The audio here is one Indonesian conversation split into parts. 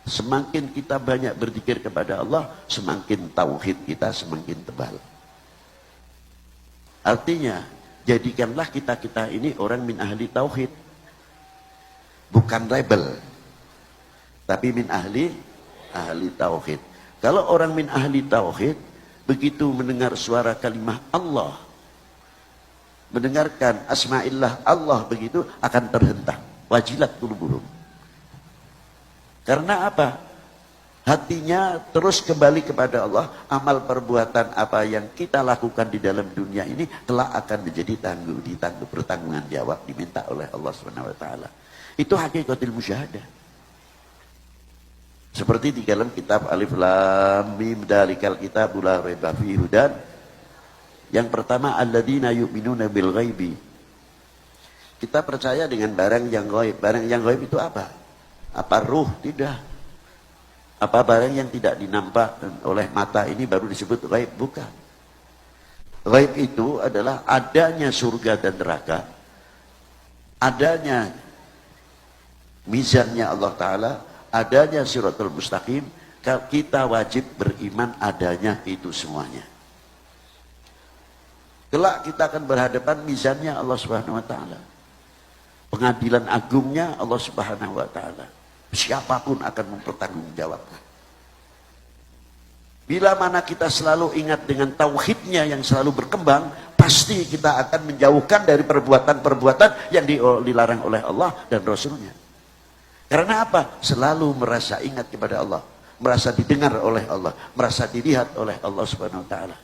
Semakin kita banyak berzikir kepada Allah, semakin tauhid kita semakin tebal. Artinya, jadikanlah kita ini orang min ahli tauhid. Bukan rebel, tapi min ahli tauhid. Kalau orang min ahli tauhid, begitu mendengar suara kalimah Allah, mendengarkan asma'illah Allah, begitu akan terhentak, wajilat qulubuhum. Karena apa? Hatinya terus kembali kepada Allah. Amal perbuatan apa yang kita lakukan di dalam dunia ini kelak akan menjadi ditangguh pertanggungan jawab, diminta oleh Allah Subhanahu wa taala. Itu hakikatul musyahadah. Seperti di dalam kitab Alif Lam Mim Dzalikal Kitabul La Raiba Fihi Hudan. Yang pertama, alladzina yu'minuna bil ghaibi. Kita percaya dengan barang yang gaib. Barang yang gaib itu apa? Apa ruh? Tidak. Apa barang yang tidak dinampak oleh mata ini baru disebut gaib? Bukan. Gaib itu adalah adanya surga dan neraka, adanya mizannya Allah Ta'ala, adanya siratul mustaqim. Kita wajib beriman adanya itu semuanya. Kelak kita akan berhadapan mizannya Allah Subhanahu wa taala. Pengadilan agungnya Allah Subhanahu wa taala. Siapapun akan mempertanggungjawabkan. Bila mana kita selalu ingat dengan tauhidnya yang selalu berkembang, pasti kita akan menjauhkan dari perbuatan-perbuatan yang dilarang oleh Allah dan Rasulnya. Karena apa? Selalu merasa ingat kepada Allah, merasa didengar oleh Allah, merasa dilihat oleh Allah Subhanahu wa taala.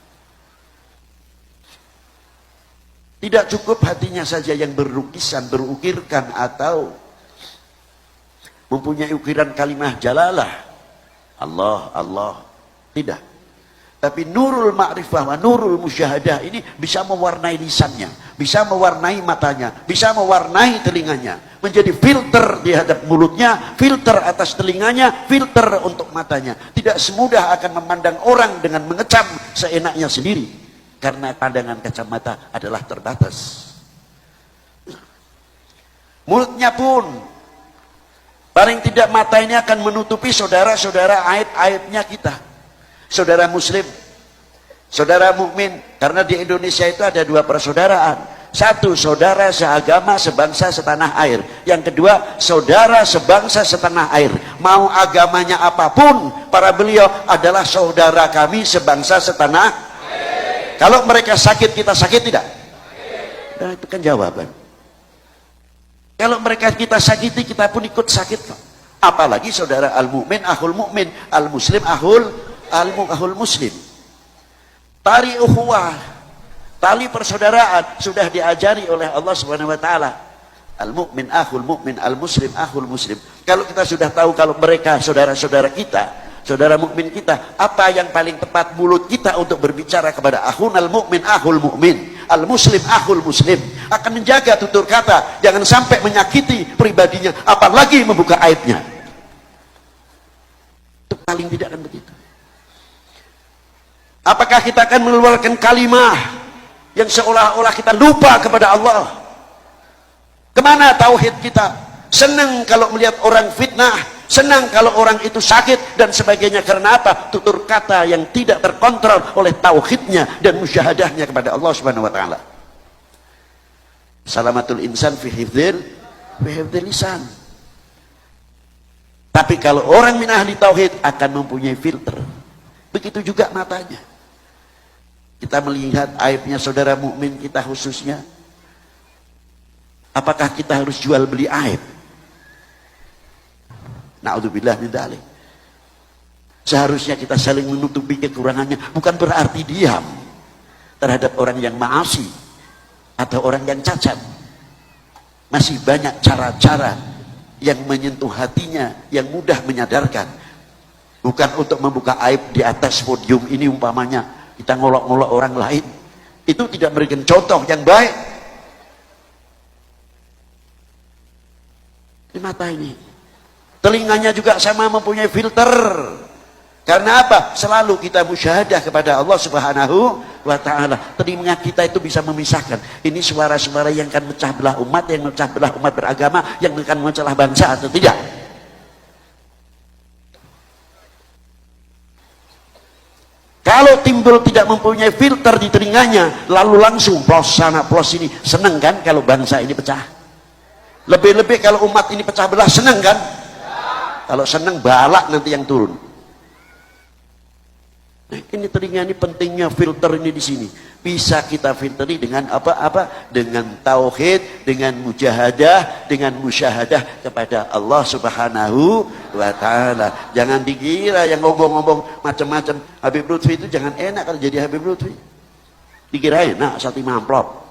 Tidak cukup hatinya saja yang berukisan, berukirkan atau mempunyai ukiran kalimah jalalah Allah, Allah. Tidak. Tapi nurul ma'rifah wa nurul musyahadah ini bisa mewarnai lisannya, bisa mewarnai matanya, bisa mewarnai telinganya, menjadi filter di hadap mulutnya, filter atas telinganya, filter untuk matanya. Tidak semudah akan memandang orang dengan mengecam seenaknya sendiri, karena pandangan kacamata adalah terbatas. Mulutnya pun paling tidak mata ini akan menutupi saudara-saudara aib-aibnya kita. Saudara muslim, saudara mukmin, karena di Indonesia itu ada dua persaudaraan. Satu, saudara seagama, sebangsa, setanah air. Yang kedua, saudara sebangsa, setanah air. Mau agamanya apapun, para beliau adalah saudara kami sebangsa, setanah air. Kalau mereka sakit, kita sakit tidak? Nah, itu kan jawaban. Kalau mereka kita sakiti, kita pun ikut sakit. Apalagi saudara al-mu'min, akhul mu'min, al-muslim, akhul muslim. Tali ukhuwah, tali persaudaraan sudah diajari oleh Allah Subhanahu wa taala. Al-mu'min, akhul mu'min, al-muslim, akhul muslim. Kalau kita sudah tahu kalau mereka saudara-saudara kita, saudara mukmin kita, apa yang paling tepat mulut kita untuk berbicara kepada akhun al-mu'min, akhul mu'min, al-muslim, akhul muslim, akan menjaga tutur kata, jangan sampai menyakiti pribadinya, apalagi membuka aibnya. Itu paling tidak akan begitu. Apakah kita akan mengeluarkan kalimah yang seolah-olah kita lupa kepada Allah? Kemana tauhid kita? Senang kalau melihat orang fitnah, senang kalau orang itu sakit dan sebagainya. Karena apa? Tutur kata yang tidak terkontrol oleh tauhidnya dan musyahadahnya kepada Allah Subhanahu wa taala. Salamatul insan fi hifdzil lisan. Tapi kalau orang min ahli tauhid akan mempunyai filter. Begitu juga matanya. Kita melihat aibnya saudara mukmin kita khususnya. Apakah kita harus jual beli aib? Na'udzubillah min dzalik. Seharusnya kita saling menutupi kekurangannya, bukan berarti diam terhadap orang yang maasi atau orang yang cacat. Masih banyak cara-cara yang menyentuh hatinya, yang mudah menyadarkan. Bukan untuk membuka aib di atas podium ini umpamanya kita ngolok-ngolok orang lain. Itu tidak memberikan contoh yang baik. Di mata ini, telinganya juga sama mempunyai filter. Karena apa? Selalu kita musyahadah kepada Allah Subhanahu wa taala. Telinga kita itu bisa memisahkan. Ini suara-suara yang akan mecah belah umat, yang mecah belah umat beragama, yang akan memecah bangsa atau tidak. Kalau timbul tidak mempunyai filter di telinganya, lalu langsung plos sana plos ini, seneng kan kalau bangsa ini pecah? Lebih-lebih kalau umat ini pecah belah, seneng kan? Kalau seneng, balak nanti yang turun. Nah, ini telinga, ini pentingnya filter ini di sini. Bisa kita filteri dengan apa? Dengan tauhid, dengan mujahadah, dengan musyahadah kepada Allah Subhanahu wa Ta'ala. Jangan dikira yang ngomong-ngomong macam-macam. Habib Lutfi itu jangan enak kalau jadi Habib Lutfi. Dikira enak satu amplop.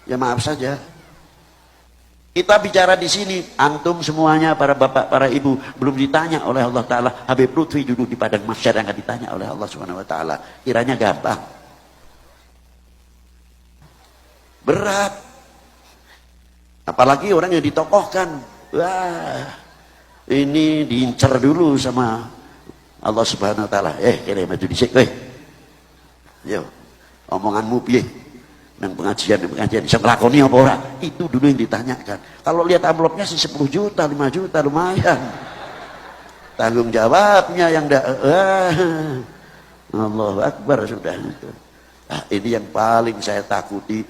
Ya maaf saja. Kita bicara di sini, antum semuanya, para bapak, para ibu, belum ditanya oleh Allah Ta'ala. Habib Lutfi duduk di padang mahsyar yang akan ditanya oleh Allah Subhanahu Wa Ta'ala. Kiranya gampang. Berat. Apalagi orang yang ditokohkan. Wah, ini diincar dulu sama Allah Subhanahu Wa Ta'ala. Kira maju disik, yo, omonganmu piye? Nang pengajian bisa ngelakoni apa ora? Itu dulu yang ditanyakan. Kalau lihat amplopnya sih 10 juta, 5 juta lumayan. Tanggung jawabnya yang Allahu Akbar sudah. Nah, ini yang paling saya takuti.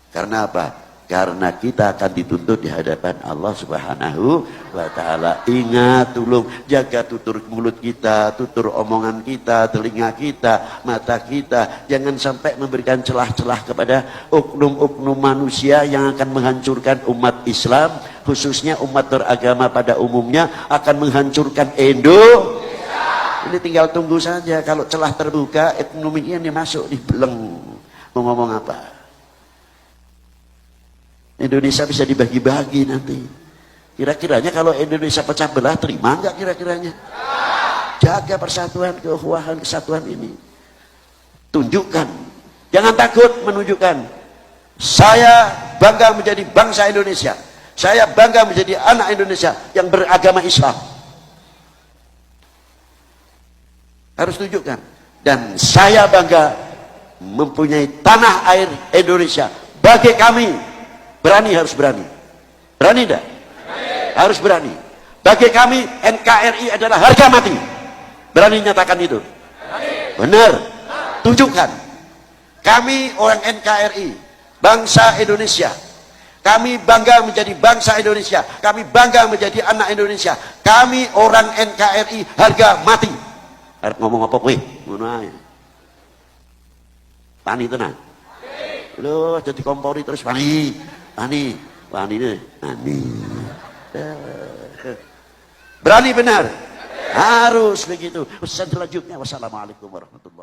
Karena apa? Karena kita akan dituntut di hadapan Allah Subhanahu wa Ta'ala. Ingat, tolong jaga tutur mulut kita, tutur omongan kita, telinga kita, mata kita. Jangan sampai memberikan celah-celah kepada oknum-oknum manusia yang akan menghancurkan umat Islam, khususnya umat beragama pada umumnya, akan menghancurkan Indonesia. Ini tinggal tunggu saja. Kalau celah terbuka, ekonomi ini masuk di beleng. Mau ngomong apa? Indonesia bisa dibagi-bagi nanti. Kira-kiranya kalau Indonesia pecah belah, terima nggak kira-kiranya? Jaga persatuan, keukhuwahan, kesatuan ini. Tunjukkan. Jangan takut menunjukkan. Saya bangga menjadi bangsa Indonesia. Saya bangga menjadi anak Indonesia yang beragama Islam. Harus tunjukkan. Dan saya bangga mempunyai tanah air Indonesia. Bagi kami, berani, harus berani. Berani tidak? Harus berani. Bagi kami NKRI adalah harga mati. Berani nyatakan itu? Benar. Tunjukkan. Kami orang NKRI, bangsa Indonesia. Kami bangga menjadi bangsa Indonesia. Kami bangga menjadi anak Indonesia. Kami orang NKRI harga mati. Harus ngomong apa kowe? Ngono ae. Pani tenan. Loh, jadi kompori terus pani. Ani ini, berani benar, harus begitu. Selanjutnya, wassalamualaikum warahmatullahi wabarakatuh.